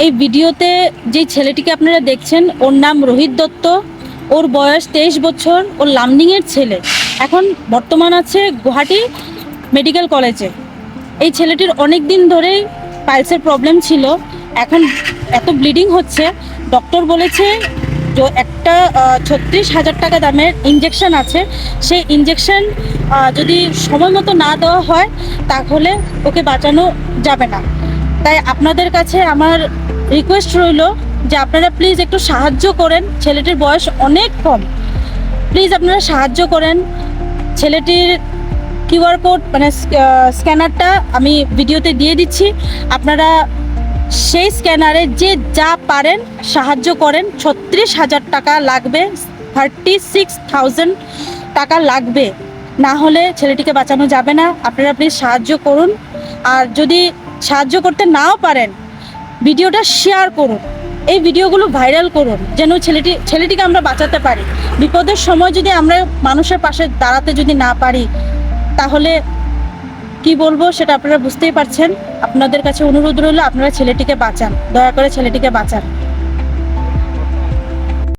এই ভিডিওতে যে ছেলেটিকে আপনারা দেখছেন ওর নাম রোহিত দত্ত। ওর বয়স 23 বছর। ওর লামডিংয়ের ছেলে, এখন বর্তমান আছে গুয়াহাটি মেডিকেল কলেজে। এই ছেলেটির অনেক দিন ধরেই পাইলসের প্রবলেম ছিল। এখন এত ব্লিডিং হচ্ছে, ডক্টর বলেছে যে একটা 36,000 টাকা দামের ইঞ্জেকশন আছে, সেই ইঞ্জেকশন যদি সময় মতো না দেওয়া হয় তাহলে ওকে বাঁচানো যাবে না। তাই আপনাদের কাছে আমার রিকোয়েস্ট রইল যে আপনারা প্লিজ একটু সাহায্য করেন। ছেলেটির বয়স অনেক কম, প্লিজ আপনারা সাহায্য করেন। ছেলেটির কিউআর কোড মানে স্ক্যানারটা আমি ভিডিওতে দিয়ে দিচ্ছি, আপনারা সেই স্ক্যানারে যে যা পারেন সাহায্য করেন। 36,000 টাকা লাগবে, 36,000 টাকা লাগবে, না হলে ছেলেটিকে বাঁচানো যাবে না। আপনারা প্লিজ সাহায্য করুন। আর যদি সাহায্য করতে নাও পারেন, ভিডিওটা শেয়ার করুন, এই ভিডিওগুলো ভাইরাল করুন, যেন ছেলেটিকে আমরা বাঁচাতে পারি। বিপদের সময় যদি আমরা মানুষের পাশে দাঁড়াতে যদি না পারি, তাহলে কি বলবো সেটা আপনারা বুঝতেই পারছেন। আপনাদের কাছে অনুরোধ রইল, আপনারা ছেলেটিকে বাঁচান, দয়া করে ছেলেটিকে বাঁচান।